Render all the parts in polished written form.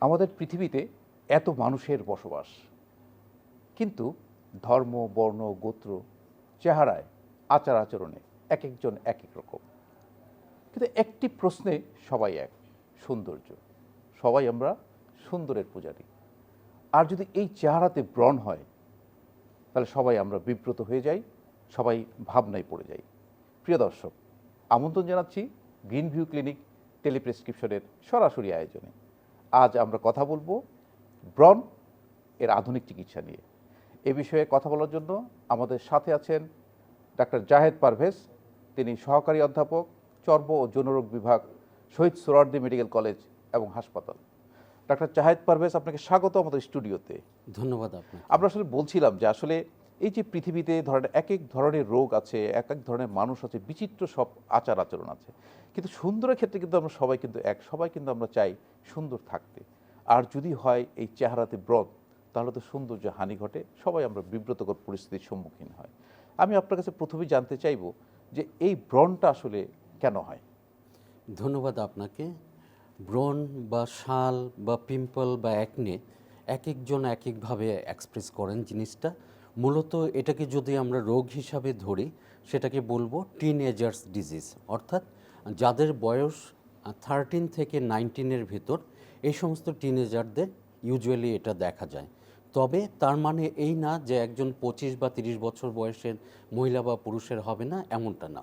আমাদের পৃথিবীতে এত মানুষের বসবাস, কিন্তু ধর্ম, বর্ণ, গোত্র, চেহারায়, আচার আচরণে এক একজন এক এক রকম। কিন্তু একটি প্রশ্নে সবাই এক, সৌন্দর্য। সবাই আমরা সুন্দরের পূজারী। আর যদি এই চেহারাতে ব্রণ হয়, তাহলে সবাই আমরা বিব্রত হয়ে যাই, সবাই ভাবনায় পড়ে যাই। প্রিয় দর্শক, আমন্ত্রণ জানাচ্ছি গ্রিন ভিউ ক্লিনিক টেলিপ্রেসক্রিপশনের সরাসরি আয়োজনে। আজ আমরা কথা বলবো ব্রণ এর আধুনিক চিকিৎসা নিয়ে। এ বিষয়ে কথা বলার জন্য আমাদের সাথে আছেন ডাক্তার জাহেদ পারভেজ। তিনি সহকারী অধ্যাপক, চর্ম ও যৌনরোগ বিভাগ, শহীদ সোহরাওয়ার্দী মেডিকেল কলেজ এবং হাসপাতাল। ডাক্তার জাহেদ পারভেজ, আপনাকে স্বাগত আমাদের স্টুডিওতে। ধন্যবাদ আপনাকে। আমরা আসলে বলছিলাম যে আসলে এই যে পৃথিবীতে ধরেন এক এক ধরনের রোগ আছে, এক এক ধরনের মানুষ আছে, বিচিত্র সব আচার আচরণ আছে, কিন্তু সুন্দরের ক্ষেত্রে কিন্তু আমরা সবাই কিন্তু এক, সবাই কিন্তু আমরা চাই সুন্দর থাকতে। আর যদি হয় এই চেহারাতে ব্রণ, তাহলে তো সৌন্দর্য হানি ঘটে, সবাই আমরা বিব্রতকর পরিস্থিতির সম্মুখীন হয়। আমি আপনার কাছে প্রথমেই জানতে চাইব যে এই ব্রণটা আসলে কেন হয়? ধন্যবাদ আপনাকে। ব্রণ বা শাল বা পিম্পল বা অ্যাকনে এক একজন এক একভাবে এক্সপ্রেস করেন জিনিসটা। মূলত এটাকে যদি আমরা রোগ হিসাবে ধরি, সেটাকে বলবো টিনএজার্স ডিজিজ, অর্থাৎ যাদের বয়স 13 থেকে 19-এর ভিতর, এই সমস্ত টিনএজারদের ইউজুয়ালি এটা দেখা যায়। তবে তার মানে এই না যে একজন 25 বা 30 বছর বয়সের মহিলা বা পুরুষের হবে না, এমনটা না।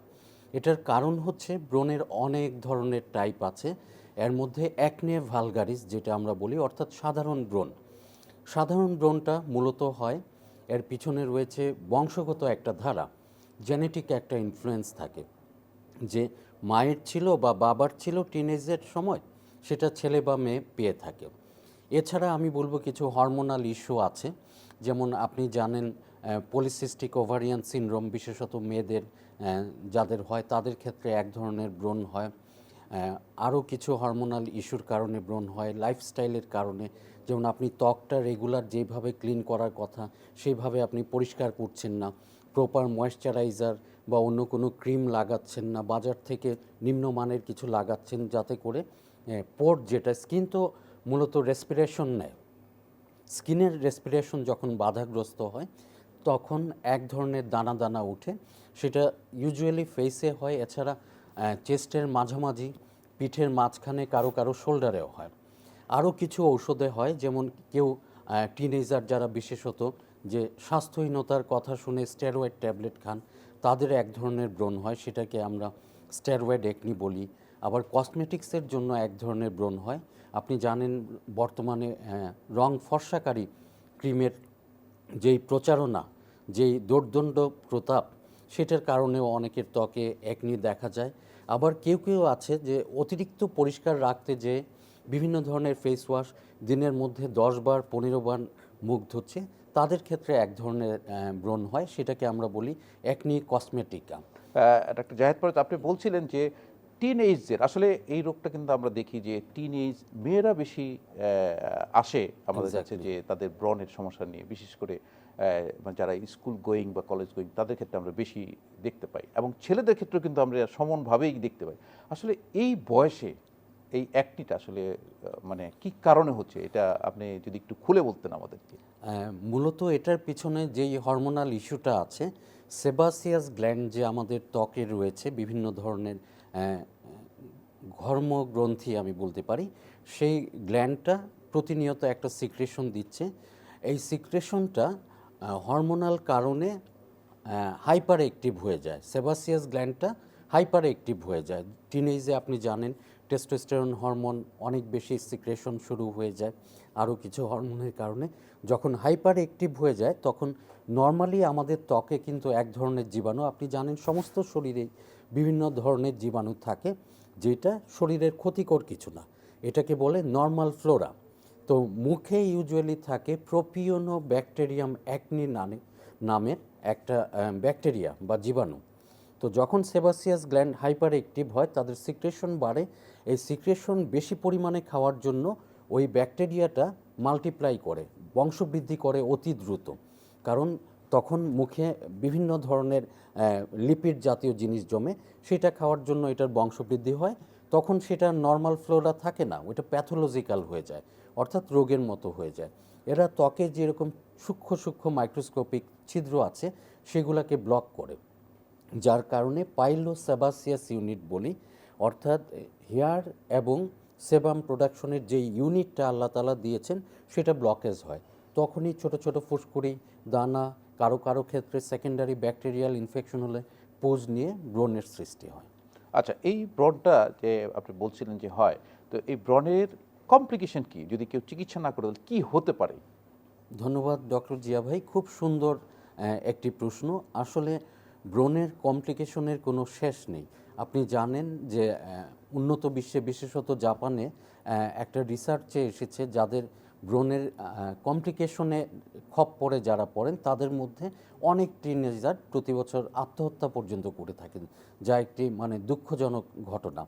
এটার কারণ হচ্ছে ব্রণের অনেক ধরনের টাইপ আছে। এর মধ্যে অ্যাকনে ভালগারিস যেটা আমরা বলি, অর্থাৎ সাধারণ ব্রণ। সাধারণ ব্রণটা মূলত হয়, এর পিছনে রয়েছে বংশগত একটা ধারা, জেনেটিক একটা ইনফ্লুয়েন্স থাকে, যে মায়ের ছিল বা বাবার ছিল টিনেজের সময়, সেটা ছেলে বা মেয়ে পেয়ে থাকে। এছাড়া আমি বলবো কিছু হরমোনাল ইস্যু আছে, যেমন আপনি জানেন পলিসিস্টিক ওভারিয়ান সিনড্রোম, বিশেষত মেয়েদের যাদের হয় তাদের ক্ষেত্রে এক ধরনের ব্রণ হয়। আরও কিছু হরমোনাল ইস্যুর কারণে ব্রণ হয়, লাইফস্টাইলের কারণে, যেমন আপনি ত্বকটা রেগুলার যেভাবে ক্লিন করার কথা সেইভাবে আপনি পরিষ্কার করছেন না, প্রপার ময়েশ্চারাইজার বা অন্য কোনো ক্রিম লাগাচ্ছেন না, বাজার থেকে নিম্নমানের কিছু লাগাচ্ছেন, যাতে করে পোর, যেটা স্কিন তো মূলত রেসপিরেশন নেয়, স্কিনের রেসপিরেশন যখন বাধাগ্রস্ত হয় তখন এক ধরনের দানা দানা উঠে, সেটা ইউজুয়ালি ফেসে হয়, এছাড়া চেস্টের মাঝামাঝি, পিঠের মাঝখানে, কারো কারো শোল্ডারেও হয়। আরও কিছু ঔষধে হয়, যেমন কেউ টিনেজার যারা বিশেষত যে স্বাস্থ্যহীনতার কথা শুনে স্টেরয়েড ট্যাবলেট খান, তাদের এক ধরনের ব্রণ হয়, সেটাকে আমরা স্টেরয়েড একনি বলি। আবার কসমেটিক্সের জন্য এক ধরনের ব্রণ হয়। আপনি জানেন বর্তমানে রং ফর্সাকারী ক্রিমের যেই প্রচারণা, যেই দোর্দণ্ড প্রতাপ, সেটার কারণেও অনেকের ত্বকে একনি দেখা যায়। আবার কেউ কেউ আছে যে অতিরিক্ত পরিষ্কার রাখতে যে বিভিন্ন ধরনের ফেস ওয়াশ দিনের মধ্যে 10 বার 15 বার মুখ ধুচ্ছে, তাদের ক্ষেত্রে এক ধরনের ব্রণ হয়, সেটাকে আমরা বলি একনি কসমেটিকা। ডাক্তার জাহেদ পারভেজ, আপনি বলছিলেন যে টিন এইজের আসলে এই রোগটা কিন্তু আমরা দেখি যে টিন এইজ মেয়েরা বেশি আসে আমাদের কাছে, Exactly. যে তাদের ব্রণের সমস্যা নিয়ে, বিশেষ করে মানে যারা স্কুল গোয়িং বা কলেজ গোয়িং, তাদের ক্ষেত্রে আমরা বেশি দেখতে পাই, এবং ছেলেদের ক্ষেত্রেও কিন্তু আমরা সমানভাবেই দেখতে পাই। আসলে এই বয়সে এই অ্যাক্টিটা আসলে মানে কি কারণে হচ্ছে, এটা আপনি যদি একটু খুলে বলতেন আমাদেরকে। মূলত এটার পিছনে যেই হরমোনাল ইস্যুটা আছে, সেবাসিয়াস গ্ল্যান্ড যে আমাদের ত্বকে রয়েছে, বিভিন্ন ধরনের ঘর্মগ্রন্থি আমি বলতে পারি, সেই গ্ল্যান্ডটা প্রতিনিয়ত একটা সিক্রেশন দিচ্ছে। এই সিক্রেশনটা হরমোনাল কারণে হাইপার অ্যাক্টিভ হয়ে যায়, সেবাসিয়াস গ্ল্যান্ডটা হাইপার অ্যাক্টিভ হয়ে যায়। টিনেজে আপনি জানেন টেস্টোস্টেরন হরমোন অনেক বেশি সিক্রেশন শুরু হয়ে যায়, আরও কিছু হরমোনের কারণে। যখন হাইপার অ্যাক্টিভ হয়ে যায় তখন নর্মালি আমাদের ত্বকে কিন্তু এক ধরনের জীবাণু, আপনি জানেন সমস্ত শরীরে বিভিন্ন ধরনের জীবাণু থাকে, যেটা শরীরের ক্ষতিকর কিছু না, এটাকে বলে নর্মাল ফ্লোরা। তো মুখে ইউজুয়ালি থাকে প্রোপিওনো ব্যাকটেরিয়াম অ্যাকনি নামের একটা ব্যাকটেরিয়া বা জীবাণু। তো যখন সেবাসিয়াস গ্ল্যান্ড হাইপার অ্যাক্টিভ হয়, তাদের সিক্রেশন বাড়ে। এই সিক্রেশন বেশি পরিমাণে খাওয়ার জন্য ওই ব্যাকটেরিয়াটা মাল্টিপ্লাই করে, বংশবৃদ্ধি করে অতি দ্রুত, কারণ তখন মুখে বিভিন্ন ধরনের লিপিড জাতীয় জিনিস জমে, সেটা খাওয়ার জন্য এটার বংশবৃদ্ধি হয়। তখন সেটা নর্মাল ফ্লোরা থাকে না, ওইটা প্যাথোলজিক্যাল হয়ে যায়, অর্থাৎ রোগের মতো হয়ে যায়। এরা ত্বকে যেরকম সূক্ষ্ম সূক্ষ্ম মাইক্রোস্কোপিক ছিদ্র আছে সেগুলোকে ব্লক করে, যার কারণে পাইলোসেবাসিয়াস ইউনিট বলি, অর্থাৎ হেয়ার এবং সেবাম প্রোডাকশনের যে ইউনিটটা আল্লাহ তাআলা দিয়েছেন সেটা ব্লকেজ হয়। তখনই ছোট ছোট ফুসকুড়ি, দানা, কারো কারো ক্ষেত্রে সেকেন্ডারি ব্যাকটেরিয়াল ইনফেকশন হলে পুঁজ নিয়ে ব্রণের সৃষ্টি হয়। আচ্ছা, এই ব্রণটা যে আপনি বলছিলেন যে হয়, তো এই ব্রণের কমপ্লিকেশন কি, যদি কেউ চিকিৎসা না করে তাহলে কি হতে পারে? ধন্যবাদ ডক্টর জিয়া ভাই, খুব সুন্দর একটি প্রশ্ন। আসলে ব্রণের কমপ্লিকেশনের কোনো শেষ নেই। আপনি জানেন যে উন্নত বিশ্বে বিশেষত জাপানে একটা রিসার্চে এসেছে যাদের ব্রণের কমপ্লিকেশনে খপ্পরে যারা পড়েন তাদের মধ্যে অনেক টিনেজার প্রতি বছর আত্মহত্যা পর্যন্ত করে থাকেন, যা একটি মানে দুঃখজনক ঘটনা।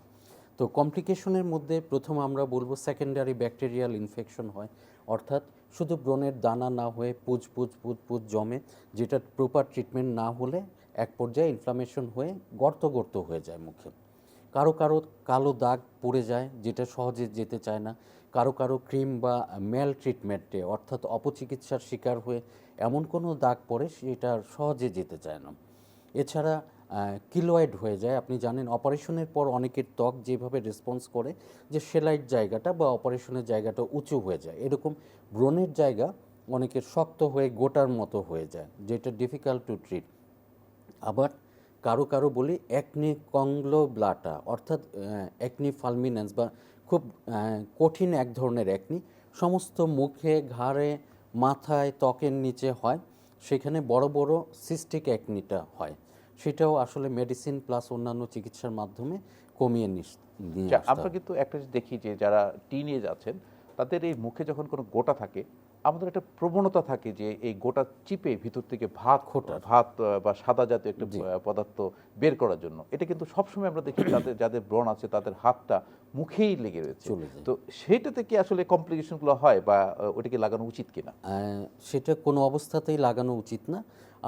তো কমপ্লিকেশনের মধ্যে প্রথম আমরা বলবো সেকেন্ডারি ব্যাকটেরিয়াল ইনফেকশন হয়, অর্থাৎ শুধু ব্রণের দানা না হয়ে পুজ পুজ পুজ পুজ জমে, যেটা প্রপার ট্রিটমেন্ট না হলে এক পর্যায়ে ইনফ্লামেশন হয়ে গর্ত গর্ত হয়ে যায় মুখে। কারো কারো কালো দাগ পড়ে যায় যেটা সহজে যেতে চায় না, কারো কারো ক্রিম বা মেল ট্রিটমেন্টে অর্থাৎ অপচিকিৎসার শিকার হয়ে এমন কোনো দাগ পড়ে সেটা সহজে যেতে চায় না। এছাড়া কিলোয়েড হয়ে যায়। আপনি জানেন অপারেশনের পর অনেকের ত্বক যেভাবে রেসপন্স করে যে সেলাইট জায়গাটা বা অপারেশনের জায়গাটা উঁচু হয়ে যায়, এরকম ব্রণের জায়গা অনেকের শক্ত হয়ে গোটার মতো হয়ে যায়, যেটা ডিফিকাল্ট টু ট্রিট। আবার কারো কারো বলি অ্যাকনি কংগ্লোব্লাটা, অর্থাৎ অ্যাকনি ফালমিনেন্স বা খুব কঠিন এক ধরনের অ্যাকনি, সমস্ত মুখে, ঘাড়ে, মাথায়, ত্বকের নিচে হয়, সেখানে বড় বড় সিস্টিক অ্যাকনিটা হয়। সেটাও আসলে মেডিসিন প্লাস অন্যান্য চিকিৎসার মাধ্যমে কমিয়ে নিয়ে আসতে আমরা হয়। কিন্তু একটা জিনিস দেখি যে যারা টিনেজ আছেন তাদের এই মুখে যখন কোনো গোটা থাকে, আমাদের একটা প্রবণতা থাকে যে এই গোটা চিপে ভিতর থেকে ভাত বা সাদা জাতীয় একটা জি। পদার্থ বের করার জন্য। এটা কিন্তু সবসময় আমরা দেখি যাদের যাদের ব্রণ আছে তাদের হাতটা মুখেই লেগে রয়েছে। চলে যায়। তো সেইটা থেকে আসলে কমপ্লিকেশনগুলো হয় বা ওটাকে লাগানো উচিত কিনা? সেটা কোনো অবস্থাতেই লাগানো উচিত না।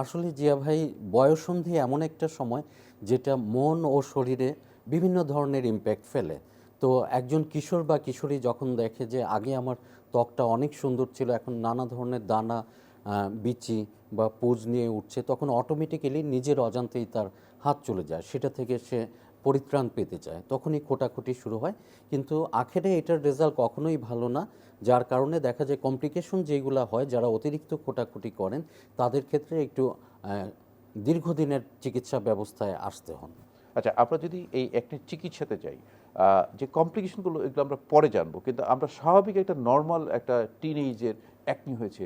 আসলে জিয়া ভাই, বয়ঃসন্ধি এমন একটা সময় যেটা মন ও শরীরে বিভিন্ন ধরনের ইমপ্যাক্ট ফেলে। তো একজন কিশোর বা কিশোরী যখন দেখে যে আগে আমার ত্বকটা অনেক সুন্দর ছিল, এখন নানা ধরনের দানা, বিচি বা পুঁজ নিয়ে উঠছে, তখন অটোমেটিক্যালি নিজের অজান্তেই তার হাত চলে যায়, সেটা থেকে সে পরিত্রাণ পেতে চায়, তখনই খোঁটাখুটি শুরু হয়। কিন্তু আখেরে এটার রেজাল্ট কখনোই ভালো না, যার কারণে দেখা যায় কমপ্লিকেশন যেগুলো হয় যারা অতিরিক্ত খোঁটাখুটি করেন তাদের ক্ষেত্রে একটু দীর্ঘদিনের চিকিৎসা ব্যবস্থায় আসতে হন। আচ্ছা, আমরা যদি এই একটা চিকিৎসাতে যাই, যে কমপ্লিকেশনগুলো এগুলো আমরা পরে জানবো, কিন্তু আমরা স্বাভাবিক একটা নর্মাল একটা টিনেজের অ্যাকনি হয়েছে,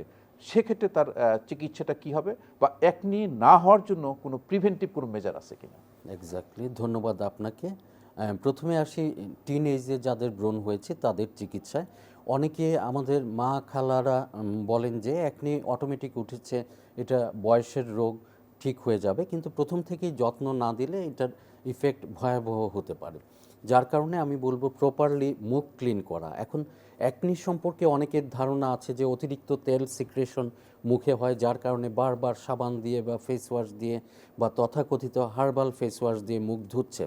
সেক্ষেত্রে তার চিকিৎসাটা কি হবে, বা অ্যাকনি না হওয়ার জন্য কোনো প্রিভেন্টিভ কোনো মেজার আছে কিনা? এক্স্যাক্টলি, ধন্যবাদ আপনাকে। প্রথমে আসি টিন এজে যাদের ব্রণ হয়েছে তাদের চিকিৎসায়। অনেকে আমাদের মা খালারা বলেন যে একনি অটোমেটিক উঠেছে, এটা বয়সের রোগ, ঠিক হয়ে যাবে, কিন্তু প্রথম থেকেই যত্ন না দিলে এটার ইফেক্ট ভয়াবহ হতে পারে। যার কারণে আমি বলবো প্রপারলি মুখ ক্লিন করা। এখন অ্যাকনি সম্পর্কে অনেকের ধারণা আছে যে অতিরিক্ত তেল সিক্রেশন মুখে হয়, যার কারণে বারবার সাবান দিয়ে বা ফেস ওয়াশ দিয়ে বা তথাকথিত হার্বাল ফেস ওয়াশ দিয়ে মুখ ধুচ্ছে,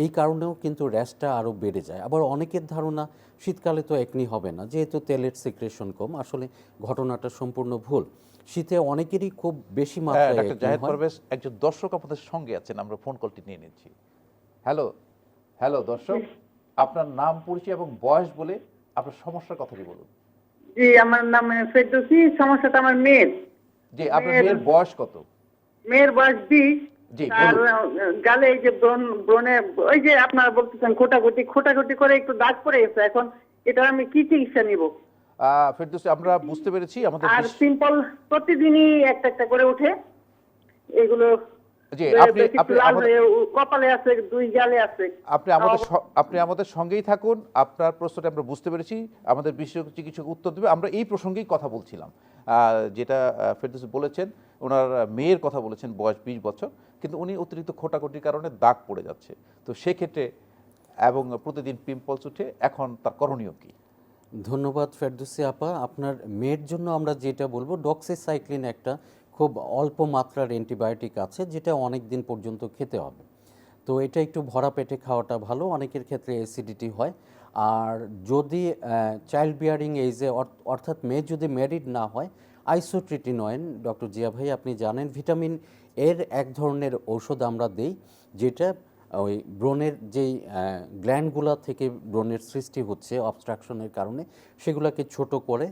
এই কারণেও কিন্তু র্যাশটা আরও বেড়ে যায়। আবার অনেকের ধারণা শীতকালে তো একনি হবে না যেহেতু তেলের সিক্রেশন কম, আসলে ঘটনাটা সম্পূর্ণ ভুল। শীতে অনেকেরই খুব বেশি মাত্রায় ডাক্তার একনি জাহেদ হয়। পারভেজ, একজন দর্শক আমাদের সঙ্গে আছেন, আমরা ফোন কলটি নিয়ে নিচ্ছি। হ্যালো, হ্যালো দর্শক, আপনার নাম, পরিচয় এবং বয়স বলে আপনার সমস্যার কথাটি বলুন। জি, আমার নাম ফেরদৌসী। সমস্যাটা আমার মেয়ের। জি, আপনার মেয়ের বয়স কত? মেয়ের বয়স 20। জি, আর বলুন। গালে এই যে ব্রণে ওই যে আপনারা বলতেছেন খোটাখুটি খোটাখুটি করে একটু দাগ পড়ে গেছে। এখন এটা আমি কি চিকিৎসা নিব? ফেরদৌসী, আমরা বুঝতে পেরেছি আমাদের আর সিম্পল প্রতিদিনই একটা একটা করে উঠে এগুলো জি, কিছু লাল হয়ে কপালে আছে, 2 গালে আছে। আপনি আমাদের সঙ্গেই থাকুন। আপনার প্রশ্নটা আমরা বুঝতে পেরেছি, আমাদের বিশেষজ্ঞ চিকিৎসক উত্তর দেবে। আমরা এই প্রসঙ্গেই কথা বলছিলাম, যেটা ফেরদৌসী বলেছেন, ওনার মেয়ের কথা বলেছেন, বয়স 20 বছর, কিন্তু উনি অতিরিক্ত খোঁটাখুটির কারণে দাগ পড়ে যাচ্ছে। তো সেক্ষেত্রে এবং প্রতিদিন পিম্পলস উঠে, এখন তার করণীয় কি? ধন্যবাদ ফেরদৌসী আপা। আপনার মেয়ের জন্য আমরা যেটা বলবো, ডক্সিসাইক্লিন একটা খুব অল্প মাত্রার অ্যান্টিবায়োটিক আছে যেটা অনেক দিন পর্যন্ত খেতে হবে। তো এটা একটু ভরা পেটে খাওয়াটা ভালো, অনেকের ক্ষেত্রে অ্যাসিডিটি হয়। আর যদি চাইল্ড বিয়ারিং এইজে অর্থাৎ মেয়ে যদি ম্যারিড না হয়, আইসোট্রিটিনয়েন, ডক্টর জিয়া ভাই আপনি জানেন ভিটামিন এর এক ধরনের ঔষধ আমরা দেই, যেটা ওই ব্রণের যেই গ্ল্যান্ডগুলা থেকে ব্রণের সৃষ্টি হচ্ছে অবস্ট্রাকশনের কারণে, সেগুলোকে ছোট করে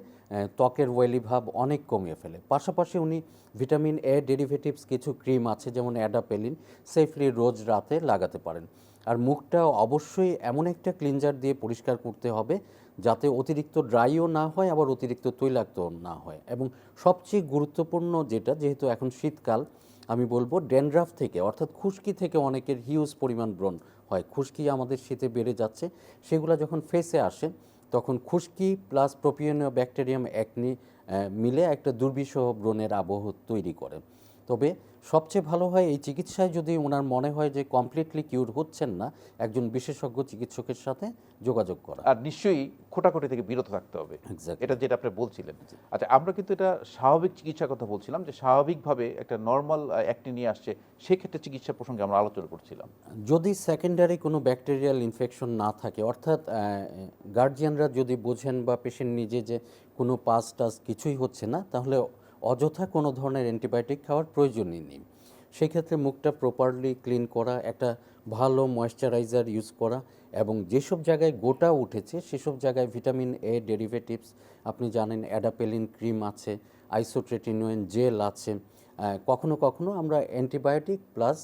ত্বকের ওয়েলি ভাব অনেক কমিয়ে ফেলে। পাশাপাশি উনি ভিটামিন এ ডেরিভেটিভস কিছু ক্রিম আছে যেমন অ্যাডাপেলিন, সেফলি রোজ রাতে লাগাতে পারেন। আর মুখটা অবশ্যই এমন একটা ক্লিনজার দিয়ে পরিষ্কার করতে হবে যাতে অতিরিক্ত ড্রাইও না হয় আবার অতিরিক্ত তৈলাক্তও না হয়। এবং সবচেয়ে গুরুত্বপূর্ণ যেটা, যেহেতু এখন শীতকাল, আমি বলবো ড্যান্ড্রাফ থেকে অর্থাৎ খুশকি থেকে অনেকের হিউজ পরিমাণ ব্রণ হয়, খুশকি আমাদের শীতে বেড়ে যাচ্ছে, সেগুলো যখন ফেসে আসে তখন খুশকি প্লাস প্রোপিওনিও ব্যাকটেরিয়াম একনি মিলে একটা দুর্বিষহ ব্রণের আবহ তৈরি করে। তবে সবচেয়ে ভালো হয় এই চিকিৎসায় যদি ওনার মনে হয় যে কমপ্লিটলি কিউর হচ্ছেন না, একজন বিশেষজ্ঞ চিকিৎসকের সাথে যোগাযোগ করা। আর নিশ্চয়ই খোটাখুটি থেকে বিরত থাকতে হবে, Exactly. এটা যেটা আপনি বলছিলেন। আচ্ছা, আমরা কিন্তু এটা স্বাভাবিক চিকিৎসার কথা বলছিলাম, যে স্বাভাবিকভাবে একটা নর্মাল অ্যাক্নে নিয়ে আসছে, সেক্ষেত্রে চিকিৎসা প্রসঙ্গে আমরা আলোচনা করছিলাম। যদি সেকেন্ডারি কোনো ব্যাকটেরিয়াল ইনফেকশন না থাকে, অর্থাৎ গার্জিয়ানরা যদি বোঝেন বা পেশেন্ট নিজে যে কোনো পাস টাস কিছুই হচ্ছে না, তাহলে অযথা কোনো ধরনের অ্যান্টিবায়োটিক খাওয়ার প্রয়োজনই নেই। সেক্ষেত্রে মুখটা প্রপারলি ক্লিন করা, একটা ভালো ময়েশ্চারাইজার ইউজ করা, এবং যেসব জায়গায় গোটা উঠেছে সেসব জায়গায় ভিটামিন এ ডেরিভেটিভস, আপনি জানেন অ্যাডাপেলিন ক্রিম আছে, আইসোট্রেটিনোয়েন জেল আছে, কখনো কখনো আমরা অ্যান্টিবায়োটিক প্লাস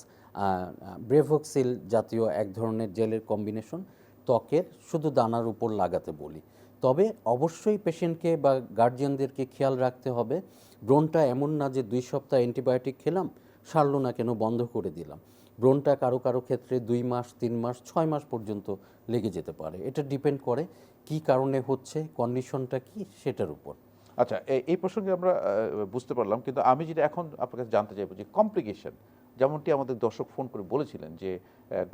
ব্রেভক্সিল জাতীয় এক ধরনের জেলের কম্বিনেশন ত্বকের শুধু দানার উপর লাগাতে বলি। তবে অবশ্যই পেশেন্টকে বা গার্জিয়ানদেরকে খেয়াল রাখতে হবে, ব্রণটা এমন না যে 2 সপ্তাহ অ্যান্টিবায়োটিক খেলাম সারলো না কেন বন্ধ করে দিলাম। ব্রণটা কারো কারো ক্ষেত্রে 2 মাস 3 মাস 6 মাস পর্যন্ত লেগে যেতে পারে। এটা ডিপেন্ড করে কি কারণে হচ্ছে, কন্ডিশনটা কি সেটার উপর। আচ্ছা, এই প্রসঙ্গে আমরা বুঝতে পারলাম, কিন্তু আমি যেটা এখন আপনার কাছে জানতে চাইবো যে কমপ্লিকেশন, যেমনটি আমাদের দর্শক ফোন করে বলেছিলেন যে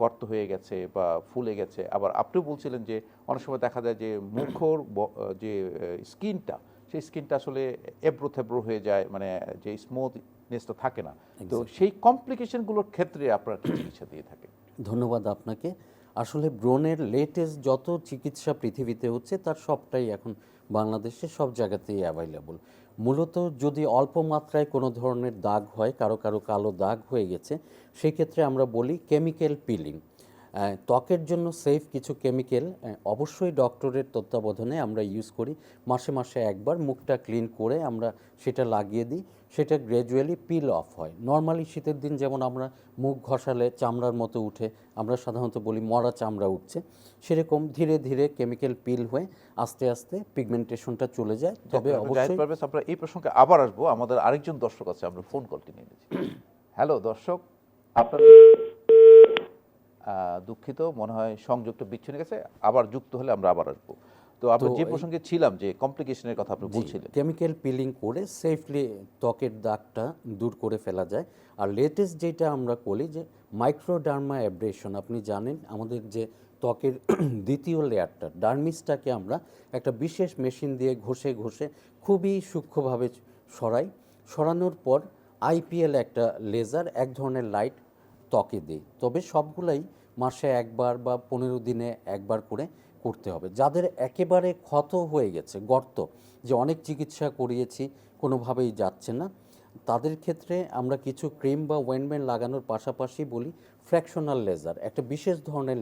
গর্ত হয়ে গেছে বা ফুলে গেছে, আবার আপনিও বলছিলেন যে অনেক সময় দেখা যায় যে মুখর যে স্কিনটা, সেই স্কিনটা আসলে এবড়ো থেবড়ো হয়ে যায়, মানে যে স্মুথনেসটা থাকে না। তো সেই কমপ্লিকেশনগুলোর ক্ষেত্রে আপনারা কি চিকিৎসা দিয়ে থাকেন? ধন্যবাদ আপনাকে। আসলে ব্রণের লেটেস্ট যত চিকিৎসা পৃথিবীতে হচ্ছে তার সবটাই এখন বাংলাদেশে সব জায়গাতেই অ্যাভেলেবল। মূলত যদি অল্প মাত্রায় কোনো ধরনের দাগ হয়, কারো কারো কালো দাগ হয়ে গেছে, সেক্ষেত্রে আমরা বলি কেমিক্যাল পিলিং। ত্বকের জন্য সেফ কিছু কেমিক্যাল অবশ্যই ডক্টরের তত্ত্বাবধানে আমরা ইউজ করি। মাসে মাসে একবার মুখটা ক্লিন করে আমরা সেটা লাগিয়ে দিই, সেটা গ্র্যাজুয়ালি পিল অফ হয়। নর্মালি শীতের দিন যেমন আমরা মুখ ঘষালে চামড়ার মতো উঠে, আমরা সাধারণত বলি মরা চামড়া উঠছে, সেরকম ধীরে ধীরে কেমিক্যাল পিল হয়ে আস্তে আস্তে পিগমেন্টেশনটা চলে যায়। তবে অবশ্যই আমরা এই প্রসঙ্গে আবার আসবো, আমাদের আরেকজন দর্শক আছে, আমরা ফোন কলটি নিয়ে নিচ্ছি। হ্যালো দর্শক, আপনার দুঃখিত, মনে হয় সংযোগটা বিচ্ছিন্ন গেছে, আবার যুক্ত হলে আমরা আবার আসবো। তো আমরা যে প্রসঙ্গে ছিলাম, যে কমপ্লিকেশনের কথা আপনি বলছিলেন। কেমিক্যাল পিলিং করে সেফলি ত্বকের দাগটা দূর করে ফেলা যায়। আর লেটেস্ট যেটা আমরা বলি যে মাইক্রোডার্মা অ্যাব্রেশন, আপনি জানেন আমাদের যে ত্বকের দ্বিতীয় লেয়ারটা ডার্মিসটাকে আমরা একটা বিশেষ মেশিন দিয়ে ঘষে ঘষে খুবই সূক্ষ্মভাবে সরানোর পর আইপিএল একটা লেজার, এক ধরনের লাইট ত্বকে দিই। তবে সবগুলাই মাসে একবার বা 15 দিনে একবার করে করতে হবে। যাদের একেবারে ক্ষত হয়ে গেছে, গর্ত, যে অনেক চিকিৎসা করিয়েছি কোনোভাবেই যাচ্ছে না, তাদের ক্ষেত্রে আমরা কিছু ক্রিম বা ওয়েন্টমেন্ট লাগানোর পাশাপাশি বলি ফ্র্যাকশনাল লেজার, একটা বিশেষ ধরনের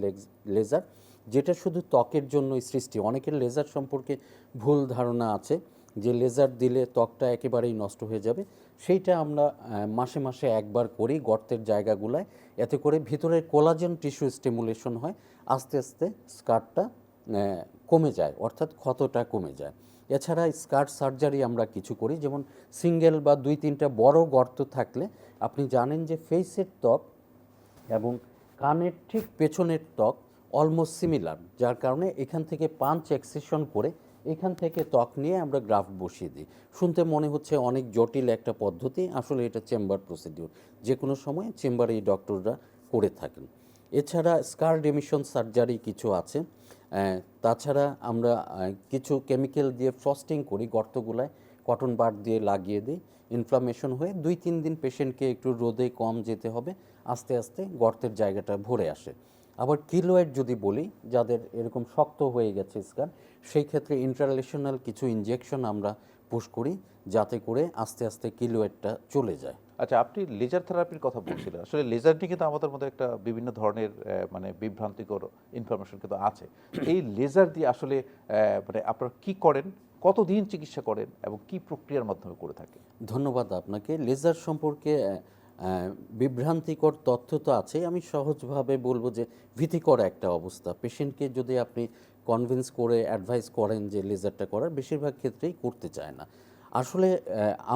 লেজার যেটা শুধু ত্বকের জন্যই সৃষ্টি। অনেকের লেজার সম্পর্কে ভুল ধারণা আছে যে লেজার দিলে ত্বকটা একেবারেই নষ্ট হয়ে যাবে। সেইটা আমরা মাসে মাসে একবার করি গর্তের জায়গাগুলায়, এতে করে ভিতরের কোলাজেন টিস্যু স্টিমুলেশন হয়, আস্তে আস্তে স্কারটা কমে যায়, অর্থাৎ ক্ষতটা কমে যায়। এছাড়া স্কার সার্জারি আমরা কিছু করি, যেমন সিঙ্গেল বা 2-3টা বড় গর্ত থাকলে আপনি জানেন যে ফেসের ত্বক এবং কানের ঠিক পেছনের ত্বক অলমোস্ট সিমিলার, যার কারণে এখান থেকে পাঞ্চ এক্সেশন করে এখান থেকে ত্বক নিয়ে আমরা গ্রাফট বসিয়ে দিই। শুনতে মনে হচ্ছে অনেক জটিল একটা পদ্ধতি, আসলে এটা চেম্বার প্রসিডিউর, যে কোনো সময় চেম্বারে এই ডক্টররা করে থাকেন। এছাড়া স্কার রিমিশন সার্জারি কিছু আছে। তাছাড়া আমরা কিছু কেমিক্যাল দিয়ে ফ্রস্টিং করি, গর্তগুলায় কটন বার দিয়ে লাগিয়ে দিই, ইনফ্লামেশন হয়ে 2-3 দিন পেশেন্টকে একটু রোদে কম যেতে হবে, আস্তে আস্তে গর্তের জায়গাটা ভরে আসে। আবার কিলোয়েড যদি বলি, যাদের এরকম শক্ত হয়ে গেছে স্কার, সেই ক্ষেত্রে ইন্ট্রালেশনাল কিছু ইনজেকশন আমরা পুশ করি, যাতে করে আস্তে আস্তে কিলোয়েডটা চলে যায়। আচ্ছা, আপনি লেজার থেরাপির কথা বলছিলেন। আসলে লেজার নিয়ে কিন্তু আমাদের মধ্যে একটা বিভিন্ন ধরনের মানে বিভ্রান্তিকর ইনফরমেশন কিন্তু আছে। এই লেজার দিয়ে আসলে মানে আপনারা কি করেন, কতদিন চিকিৎসা করেন এবং কি প্রক্রিয়ার মাধ্যমে করে থাকেন? ধন্যবাদ আপনাকে। লেজার সম্পর্কে বিভ্রান্তিকর তথ্য তো আছে, আমি সহজভাবে বলবো যে ভীতিকর একটা অবস্থা। পেশেন্টকে যদি আপনি কনভিন্স করে অ্যাডভাইস করেন যে লেজারটা করার, বেশিরভাগ ক্ষেত্রেই করতে চায় না। আসলে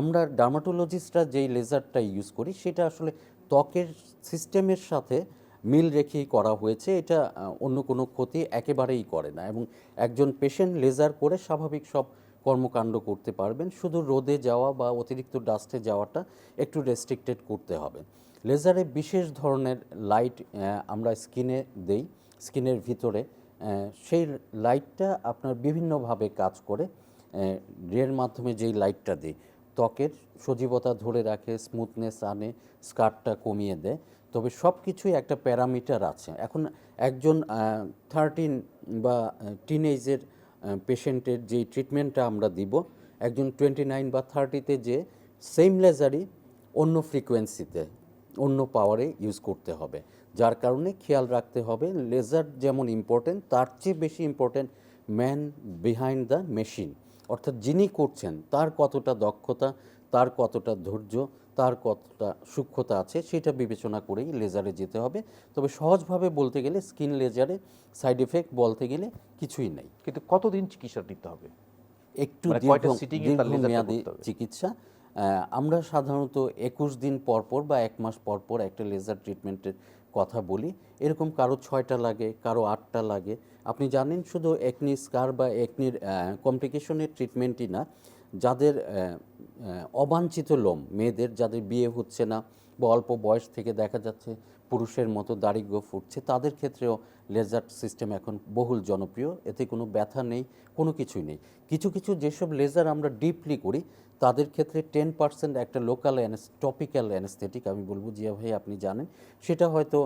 আমরা ডার্মাটোলজিস্টরা যেই লেজারটা ইউজ করি সেটা আসলে ত্বকের সিস্টেমের সাথে মিল রেখেই করা হয়েছে। এটা অন্য কোনো ক্ষতি একেবারেই করে না, এবং একজন পেশেন্ট লেজার করে স্বাভাবিক সব কর্মকাণ্ড করতে পারবেন। শুধু রোদে যাওয়া বা অতিরিক্ত ডাস্টে যাওয়াটা একটু রেস্ট্রিক্টেড করতে হবে। লেজারে বিশেষ ধরনের লাইট আমরা স্কিনে দেই, স্কিনের ভিতরে। সেই লাইটটা আপনার বিভিন্নভাবে কাজ করে। রের মাধ্যমে যেই লাইটটা দিই, ত্বকের সজীবতা ধরে রাখে, স্মুথনেস আনে, স্কারটা কমিয়ে দেয়। তবে সব কিছুই একটা প্যারামিটার আছে। এখন একজন 13 বা টিনেজের পেশেন্টের যেই ট্রিটমেন্টটা আমরা দিব, একজন 29 বা 30-তে যে সেম লেজারই অন্য ফ্রিকোয়েন্সিতে, অন্য পাওয়ারে ইউজ করতে হবে। যার কারণে খেয়াল রাখতে হবে লেজার যেমন ইম্পর্টেন্ট, তার চেয়ে বেশি important man behind the machine, অর্থাৎ যিনি করছেন তার কতটা দক্ষতা, তার কতটা ধৈর্য, তার কতটা সূক্ষ্মতা আছে, সেটা বিবেচনা করেই লেজারে যেতে হবে। তবে সহজভাবে বলতে গেলে স্কিন লেজারে সাইড এফেক্ট বলতে গেলে কিছুই নেই। কিন্তু কতদিন চিকিৎসা নিতে হবে? একটু মানে কয়টা sitting এ তার লেজারটা দীর্ঘমেয়াদী করতে হবে? চিকিৎসা। আমরা সাধারণত 21 দিন পর পর বা 1 মাস পর পর একটা লেজার ট্রিটমেন্টের কথা বলি। এরকম কারো 6টা লাগে, কারো 8টা লাগে। আপনি জানেন, শুধু একনি স্কার বা একনির কমপ্লিকেশনের ট্রিটমেন্টই না, যাদের অবাঞ্ছিত লোম, মেয়েদের যাদের বিয়ে হচ্ছে না বা অল্প বয়স থেকে দেখা যাচ্ছে পুরুষের মতো দাড়ি গোঁফ উঠছে, তাদের ক্ষেত্রেও লেজার সিস্টেম এখন বহুল জনপ্রিয়। এতে কোনো ব্যথা নেই, কোনো কিছুই নেই। কিছু কিছু যেসব লেজার আমরা ডিপলি করি, তাদের ক্ষেত্রে 10% একটা লোকাল টপিক্যাল অ্যানেস্থেটিক, আমি বলবো জিয়া ভাই আপনি জানেন, সেটা হয়তো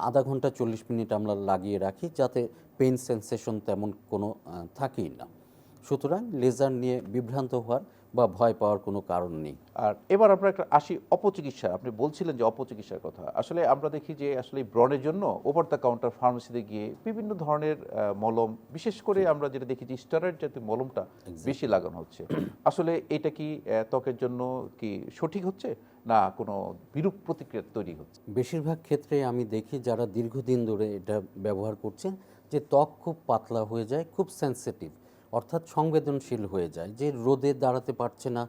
আধা ঘন্টা 40 মিনিট আমরা লাগিয়ে রাখি, যাতে পেইন সেন্সেশন তেমন কোনো থাকেই না। সুতরাং লেজার নিয়ে বিভ্রান্ত হওয়ার বা ভয় পাওয়ার কোনো কারণ নেই। আর এবার আমরা একটা আসি অপচিকিৎসা। আপনি বলছিলেন যে অপচিকিৎসার কথা। আসলে আমরা দেখি যে আসলে এই ব্রণের জন্য ওভার দ্য কাউন্টার ফার্মেসিতে গিয়ে বিভিন্ন ধরনের মলম, বিশেষ করে আমরা যেটা দেখি যে স্টেরয়েড জাতীয় মলমটা বেশি লাগানো হচ্ছে। আসলে এটা কি ত্বকের জন্য কি সঠিক হচ্ছে, না কোনো বিরূপ প্রতিক্রিয়া তৈরি হচ্ছে? বেশিরভাগ ক্ষেত্রে আমি দেখি যারা দীর্ঘদিন ধরে এটা ব্যবহার করছেন, যে ত্বক খুব পাতলা হয়ে যায়, খুব সেন্সিটিভ, অর্থাৎ সংবেদনশীল হয়ে যায়, যে রোদে দাঁড়াতে পারছে না,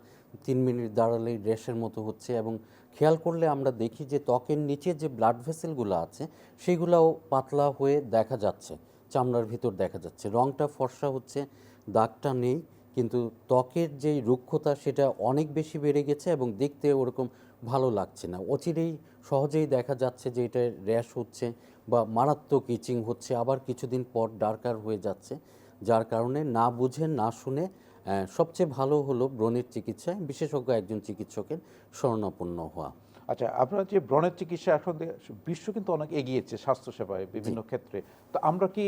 3 মিনিট দাঁড়ালেই র্যাশের মতো হচ্ছে। এবং খেয়াল করলে আমরা দেখি যে ত্বকের নিচে যে ব্লাড ভেসেলগুলো আছে সেগুলোও পাতলা হয়ে দেখা যাচ্ছে, চামড়ার ভিতর দেখা যাচ্ছে, রঙটা ফর্সা হচ্ছে, দাগটা নেই, কিন্তু ত্বকের যেই রুক্ষতা সেটা অনেক বেশি বেড়ে গেছে এবং দেখতে ওরকম ভালো লাগছে না। অচিরেই সহজেই দেখা যাচ্ছে যে এটা র্যাশ হচ্ছে বা মারাত্মক ইচিং হচ্ছে, আবার কিছুদিন পর ডার্কার হয়ে যাচ্ছে। যার কারণে না বুঝে না শুনে সবচেয়ে ভালো হলো ব্রণের চিকিৎসায় বিশেষজ্ঞ একজন চিকিৎসকের শরণাপন্ন হওয়া। আচ্ছা, আপনার যে ব্রণের চিকিৎসা, এখন বিশ্ব কিন্তু অনেক এগিয়েছে স্বাস্থ্যসেবায় বিভিন্ন ক্ষেত্রে। তো আমরা কি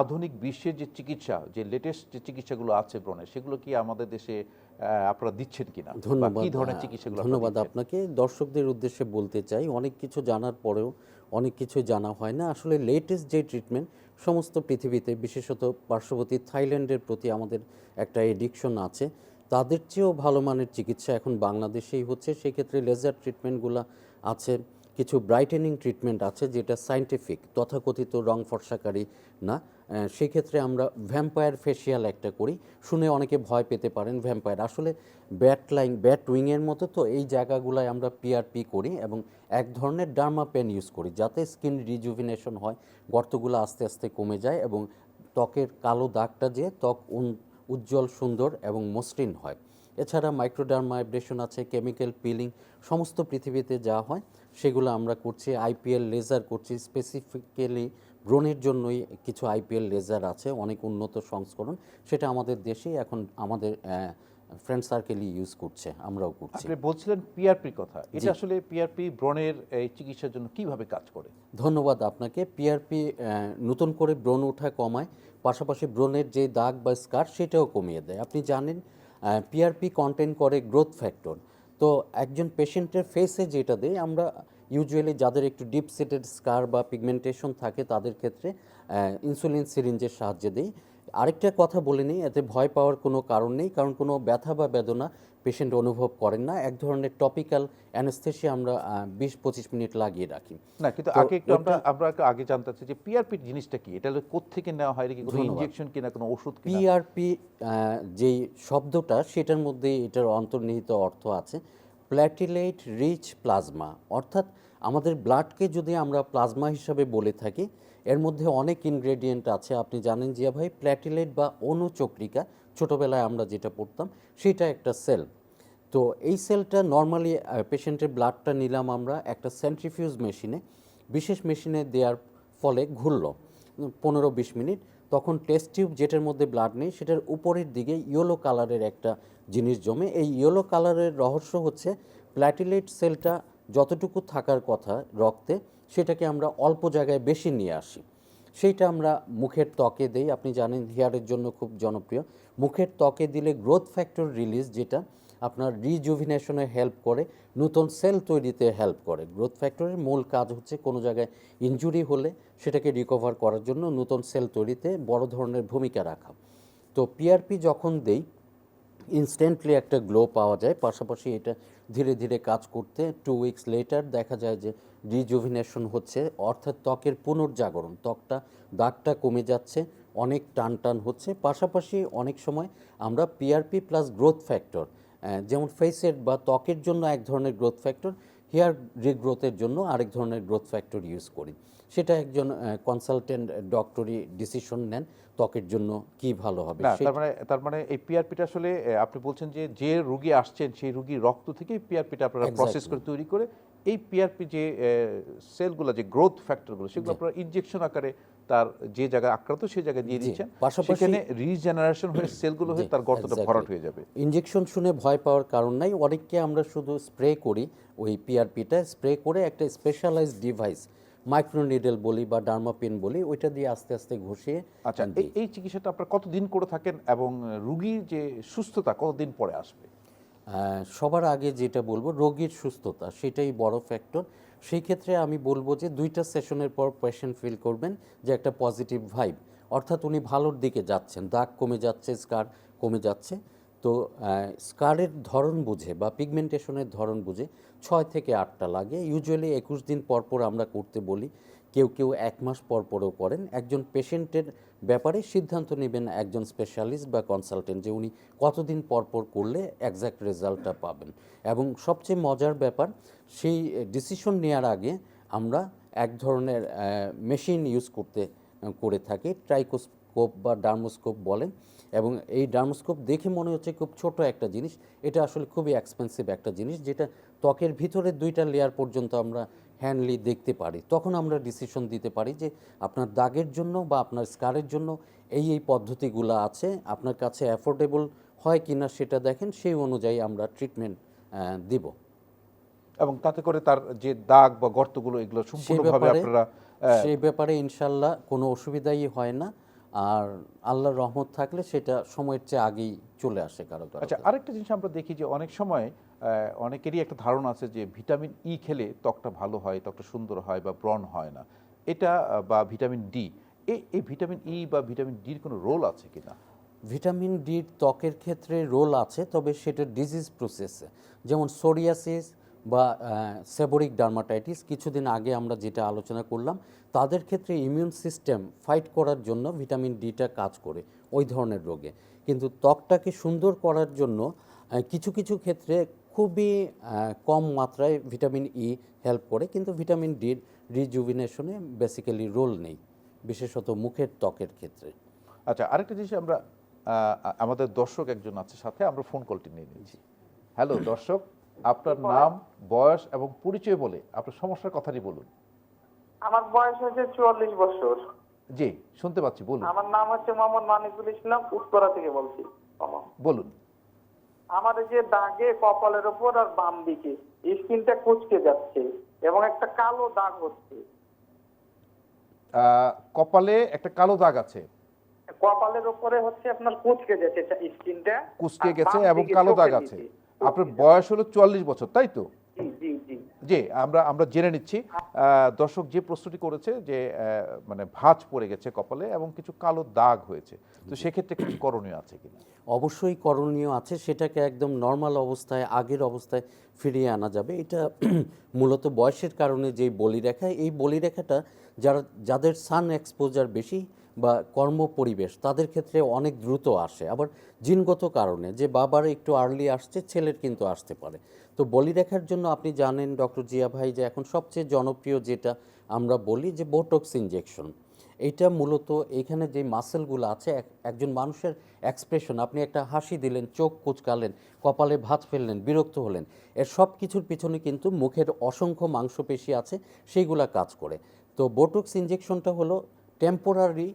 আধুনিক বিশ্বের যে চিকিৎসা, যে লেটেস্ট যে চিকিৎসাগুলো আছে ব্রণের, সেগুলো কি আমাদের দেশে আপনারা দিচ্ছেন কিনা, বা ধন্যবাদ। কি ধরনের চিকিৎসাগুলো আপনারা ধন্যবাদ দিচ্ছেন? আপনাকে। দর্শকদের উদ্দেশ্যে বলতে চাই, অনেক কিছু জানার পরেও অনেক কিছু জানা হয় না। আসলে লেটেস্ট যে ট্রিটমেন্ট সমস্ত পৃথিবীতে, বিশেষত পার্শ্ববর্তী থাইল্যান্ডের প্রতি আমাদের একটা এডিকশন আছে, তাদের চেয়েও ভালো মানের চিকিৎসা এখন বাংলাদেশেই হচ্ছে। সেক্ষেত্রে লেজার ট্রিটমেন্টগুলো আছে, কিছু ব্রাইটেনিং ট্রিটমেন্ট আছে যেটা সায়েন্টিফিক, তথাকথিত রং ফর্সাকারী না। সেক্ষেত্রে আমরা ভ্যাম্পায়ার ফেসিয়াল একটা করি। শুনে অনেকে ভয় পেতে পারেন, ভ্যাম্পায়ার আসলে ব্যাট উইংয়ের মতো, তো এই জায়গাগুলোয় আমরা পিআরপি করি এবং এক ধরনের ডার্মা পেন ইউজ করি, যাতে স্কিন রিজুভিনেশন হয়, গর্তগুলো আস্তে আস্তে কমে যায় এবং ত্বকের কালো দাগটা যে ত্বক উজ্জ্বল, সুন্দর এবং মসৃণ হয়। এছাড়া মাইক্রোডার্মাব্রেশন আছে, কেমিক্যাল পিলিং, সমস্ত পৃথিবীতে যা হয় সেগুলো আমরা করছি। আইপিএল লেজার করছি, স্পেসিফিক্যালি ব্রণের জন্যই কিছু আইপিএল লেজার আছে, অনেক উন্নত সংস্করণ, সেটা আমাদের দেশেই এখন আমাদের ফ্রেন্ড সার্কেলই ইউজ করছে, আমরাও করছি। আপনি বলছিলেন পিআরপির কথা, এটা আসলে পিআরপি ব্রণের এই চিকিৎসার জন্য কিভাবে কাজ করে? ধন্যবাদ আপনাকে। পিআরপি নতুন করে ব্রণ ওঠা কমায়, পাশাপাশি ব্রণের যে দাগ বা স্কার সেটাও কমিয়ে দেয়। আপনি জানেন পিআরপি কন্টেন করে গ্রোথ ফ্যাক্টর। তো একজন পেশেন্টের ফেসে যেটা দেয়, আমরা ইউজুয়ালি যাদের একটু ডিপ সেটেড স্কার বা পিগমেন্টেশন থাকে তাদের ক্ষেত্রে ইনসুলিন সিরিঞ্জের সাহায্যে দিই। আরেকটা কথা বলে নিই, এতে ভয় পাওয়ার কোনো কারণ নেই, কারণ কোনো ব্যথা বা বেদনা পেশেন্ট অনুভব করেন না। এক ধরনের টপিক্যাল অ্যানেস্থেসিয়া আমরা 20-25 মিনিট লাগিয়ে রাখি। না, কিন্তু তো আগে একটু আমরা একটু আগে জানতে চাচ্ছি যে পিআরপি জিনিসটা কি, এটা কোত্থেকে নেওয়া হয়, কি কোনো ইনজেকশন কিনা, কোনো ওষুধ কিনা? পিআরপি যেই শব্দটা, সেটার মধ্যে এটার অন্তর্নিহিত অর্থ আছে প্ল্যাটিলেট রিচ প্লাজমা, অর্থাৎ আমাদের ব্লাডকে যদি আমরা প্লাজমা হিসাবে বলে থাকি, এর মধ্যে অনেক ইনগ্রেডিয়েন্ট আছে। আপনি জানেন জিয়া ভাই, প্ল্যাটিলেট বা অনুচক্রিকা, ছোটোবেলায় আমরা যেটা পড়তাম, সেটা একটা সেল। তো এই সেলটা নর্মালি পেশেন্টের ব্লাডটা নিলাম আমরা একটা সেন্ট্রিফিউজ মেশিনে, বিশেষ মেশিনে দেওয়ার ফলে ঘুরলো 15-20 মিনিট, তখন টেস্ট টিউব যেটার মধ্যে ব্লাড নেই সেটার উপরের দিকে ইয়েলো কালারের একটা জিনিস জমে। এই ইয়েলো কালারের রহস্য হচ্ছে প্ল্যাটিলেট সেলটা যতটুকু থাকার কথা রক্তে, সেটাকে আমরা অল্প জায়গায় বেশি নিয়ে আসি। সেইটা আমরা মুখের ত্বকে দেই। আপনি জানেন হেয়ারের জন্য খুব জনপ্রিয়। মুখের ত্বকে দিলে গ্রোথ ফ্যাক্টর রিলিজ, যেটা আপনার রিজুভিনেশনে হেল্প করে, নতুন সেল তৈরিতে হেল্প করে। গ্রোথ ফ্যাক্টরের মূল কাজ হচ্ছে কোনো জায়গায় ইনজুরি হলে সেটাকে রিকভার করার জন্য নতুন সেল তৈরিতে বড় ধরনের ভূমিকা রাখা। তো পিআরপি যখন দেই, ইনস্ট্যান্টলি একটা গ্লো পাওয়া যায়। পাশাপাশি এটা ধীরে ধীরে কাজ করতে 2 উইকস লেটার দেখা যায় যে রিজুভিনেশন হচ্ছে, অর্থাৎ ত্বকের পুনর্জাগরণ, ত্বকটা দাগটা কমে যাচ্ছে, অনেক টান টান হচ্ছে। পাশাপাশি অনেক সময় আমরা পিআরপি প্লাস গ্রোথ ফ্যাক্টর, যেমন ফেসের বা ত্বকের জন্য এক ধরনের গ্রোথ ফ্যাক্টর, হেয়ার রিগ্রোথের জন্য আরেক ধরনের গ্রোথ ফ্যাক্টর ইউজ করি। সেটা একজন কনসালটেন্ট ডক্টরি ডিসিশন নেন ত্বকের জন্য কি ভালো হবে। না, তার মানে এই পিআরপিটা আসলে আপনি বলছেন যে যে রোগী আসছেন সেই রোগীর রক্ত থেকে পিআরপিটা আপনারা প্রসেস করে তৈরি করে, এই পিআরপি যে সেলগুলো, যে গ্রোথ ফ্যাক্টরগুলো, সেগুলো আপনারা ইনজেকশন আকারে তার যে জায়গায় আক্রান্ত সেই জায়গায় দিয়ে দিচ্ছেন, সেখানে রিজেনারেশন হয়ে সেলগুলো হয়ে তার গর্তটা ভরাট হয়ে যাবে। ইনজেকশন শুনে ভয় পাওয়ার কারণ নাই। অনেককে আমরা শুধু স্প্রে করি, ওই পিআরপিটা স্প্রে করে একটা স্পেশালাইজড ডিভাইস, মাইক্রোনিডেল বলি বা ডার্মাপিন বলি, ওইটা দিয়ে আস্তে আস্তে ঘষিয়ে। আচ্ছা, এই চিকিৎসাটা আপনারা কতদিন করে থাকেন এবং রোগীর যে সুস্থতা কতদিন পরে আসবে? সবার আগে যেটা বলবো, রোগীর সুস্থতা সেটাই বড় ফ্যাক্টর। সেই ক্ষেত্রে আমি বলবো যে 2টা সেশনের পর পেশেন্ট ফিল করবেন যে একটা পজিটিভ ভাইব, অর্থাৎ উনি ভালোর দিকে যাচ্ছেন, দাগ কমে যাচ্ছে, স্কার কমে যাচ্ছে। তো স্কারের ধরন বুঝে বা পিগমেন্টেশনের ধরন বুঝে 6 থেকে 8টা লাগে। ইউজুয়ালি 21 দিন পর পর আমরা করতে বলি, কেউ কেউ 1 মাস পর পরও করেন। একজন পেশেন্টের ব্যাপারে সিদ্ধান্ত নেবেন একজন স্পেশালিস্ট বা কনসালটেন্ট, যে উনি কতদিন পর পর করলে এক্স্যাক্ট রেজাল্টটা পাবেন। এবং সবচেয়ে মজার ব্যাপার, সেই ডিসিশন নেওয়ার আগে আমরা এক ধরনের মেশিন ইউজ করে থাকি, ট্রাইকোস্কোপ বা ডার্মোস্কোপ বলেন। এবং এই ডার্মোস্কোপ দেখে মনে হচ্ছে খুব ছোট একটা জিনিস, এটা আসলে খুবই এক্সপেন্সিভ একটা জিনিস, যেটা ত্বকের ভিতরে 2টা লেয়ার পর্যন্ত আমরা হ্যান্ডলি দেখতে পারি। তখন আমরা ডিসিশন দিতে পারি যে আপনার দাগের জন্য বা আপনার স্কারের জন্য এই পদ্ধতিগুলো আছে, আপনার কাছে অ্যাফোর্ডেবল হয় কিনা সেটা দেখেন, সেই অনুযায়ী আমরা ট্রিটমেন্ট দিব। এবং তাতে করে তার যে দাগ বা গর্তগুলো, এগুলো সম্পূর্ণভাবে আপনারা সেই ব্যাপারে ইনশাল্লাহ কোনো অসুবিধাই হয় না। আর আল্লাহর রহমত থাকলে সেটা সময়ের চেয়ে আগেই চলে আসে কারো কারো। আচ্ছা, আরেকটা জিনিস আমরা দেখি যে অনেক সময় অনেকেরই একটা ধারণা আছে যে ভিটামিন ই খেলে ত্বকটা ভালো হয়, ত্বকটা সুন্দর হয় বা ব্রণ হয় না, এটা বা ভিটামিন ডি, এই ভিটামিন ই বা ভিটামিন ডির কোনো রোল আছে কিনা? ভিটামিন ডির ত্বকের ক্ষেত্রে রোল আছে, তবে সেটা ডিজিজ প্রসেসে, যেমন সোরিয়াসিস বা সেবোরিক ডার্মাটাইটিস, কিছুদিন আগে আমরা যেটা আলোচনা করলাম, তাদের ক্ষেত্রে ইমিউন সিস্টেম ফাইট করার জন্য ভিটামিন ডিটা কাজ করে ওই ধরনের রোগে। কিন্তু ত্বকটাকে সুন্দর করার জন্য কিছু কিছু ক্ষেত্রে খুবই কম মাত্রায় ভিটামিন ই হেল্প করে, কিন্তু ভিটামিন ডির রিজুভিনেশনে বেসিক্যালি রোল নেই, বিশেষত মুখের ত্বকের ক্ষেত্রে। আচ্ছা, আরেকটা জিনিস আমরা আমাদের দর্শক একজন আছে সাথে, আমরা ফোন কলটি নিয়ে নিয়েছি। হ্যালো দর্শক, আপনার নাম, বয়স এবং পরিচয় বলে আপনার সমস্যার কথাটি বলুন। আমার বয়স হচ্ছে 44 বছর। জি, শুনতে পাচ্ছি, বলুন। আমার নাম হচ্ছে মোহাম্মদ মানিকুল ইসলাম, উত্তরা থেকে বলছি। বলুন। আমার এই যে দাগে কপালের উপর আর বাম দিকে স্কিনটা কুচকে যাচ্ছে এবং একটা কালো দাগ হচ্ছে। কপালে একটা কালো দাগ আছে, কপালের উপরে হচ্ছে আপনার কুচকে যাচ্ছে স্কিনটা, কুঁচকে আর গেছে বাম এবং দিকে কালো দাগ চোখের আছে। নিচে। আপনার বয়স হলো 44 বছর, তাই তো? জি জি জি। জি, আমরা আমরা জেনে নিচ্ছি। দর্শক যে প্রশ্নটি করেছে যে মানে ভাঁজ পড়ে গেছে কপালে এবং কিছু কালো দাগ হয়েছে, তো সেক্ষেত্রে কিছু করণীয় আছে কিনা? অবশ্যই করণীয় আছে, সেটাকে একদম নর্মাল অবস্থায়, আগের অবস্থায় ফিরিয়ে আনা যাবে। এটা মূলত বয়সের কারণে যে বলিরেখা, এই বলিরেখাটা যাদের সান এক্সপোজার বেশি বা কর্ম পরিবেশ, তাদের ক্ষেত্রে অনেক দ্রুত আসে। আবার জিনগত কারণে যে বাবার একটু আর্লি আসছে, ছেলের কিন্তু আসতে পারে। তো বলিরেখার জন্য আপনি জানেন ডক্টর জিয়া ভাই যে এখন সবচেয়ে জনপ্রিয় যেটা আমরা বলি যে বোটক্স ইনজেকশন। এইটা মূলত এখানে যে মাসেলগুলো আছে, একজন মানুষের এক্সপ্রেশন, আপনি একটা হাসি দিলেন, চোখ কুচকালেন, কপালে ভাঁজ ফেললেন, বিরক্ত হলেন, এর সব কিছুর পিছনে কিন্তু মুখের অসংখ্য মাংসপেশি আছে, সেইগুলা কাজ করে। তো বোটক্স ইনজেকশনটা হলো টেম্পোরারি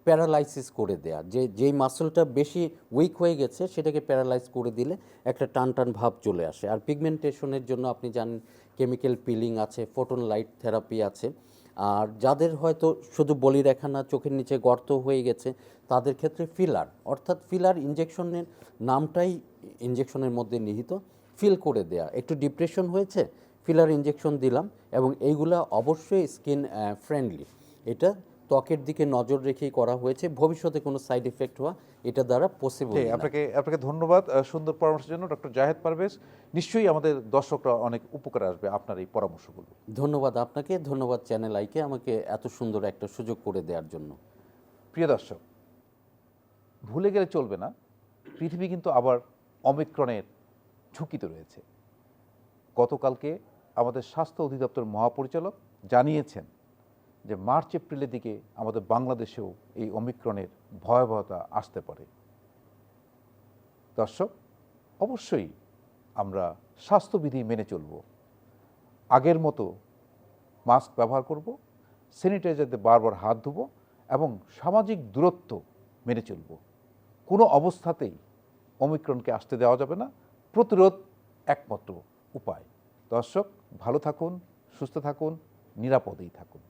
প্যারালাইসিস করে দেয়া, যেই মাসলটা বেশি উইক হয়ে গেছে সেটাকে প্যারালাইজ করে দিলে একটা টান টান ভাব চলে আসে। আর পিগমেন্টেশনের জন্য আপনি জানেন কেমিক্যাল পিলিং আছে, ফোটন লাইট থেরাপি আছে। আর যাদের হয়তো শুধু বলিরেখা না, চোখের নিচে গর্ত হয়ে গেছে, তাদের ক্ষেত্রে ফিলার, অর্থাৎ ফিলার ইনজেকশনের নামটাই ইনজেকশনের মধ্যে নিহিত, ফিল করে দেয়া। একটু ডিপ্রেশন হয়েছে, ফিলার ইনজেকশন দিলাম। এবং এইগুলা অবশ্যই স্কিন ফ্রেন্ডলি, এটা ত্বকের দিকে নজর রেখেই করা হয়েছে। ভবিষ্যতে কোনো সাইড এফেক্ট হওয়া এটা দ্বারা পসিবল। আপনাকে ধন্যবাদ সুন্দর পরামর্শের জন্য ডক্টর জাহেদ পারভেজ। নিশ্চয়ই আমাদের দর্শকরা অনেক উপকারে আসবে আপনার এই পরামর্শগুলো। ধন্যবাদ আপনাকে, ধন্যবাদ চ্যানেল আইকে আমাকে এত সুন্দর একটা সুযোগ করে দেওয়ার জন্য। প্রিয় দর্শক, ভুলে গেলে চলবে না, পৃথিবী কিন্তু আবার অমিক্রনের ঝুঁকিতে রয়েছে। গতকালকে আমাদের স্বাস্থ্য অধিদপ্তর মহাপরিচালক জানিয়েছেন যে মার্চ এপ্রিলের দিকে আমাদের বাংলাদেশেও এই অমিক্রনের ভয়াবহতা আসতে পারে। দর্শক, অবশ্যই আমরা স্বাস্থ্যবিধি মেনে চলব, আগের মতো মাস্ক ব্যবহার করব, স্যানিটাইজার দিয়ে বারবার হাত ধুব এবং সামাজিক দূরত্ব মেনে চলব। কোনো অবস্থাতেই অমিক্রনকে আসতে দেওয়া যাবে না, প্রতিরোধ একমাত্র উপায়। দর্শক, ভালো থাকুন, সুস্থ থাকুন, নিরাপদেই থাকুন।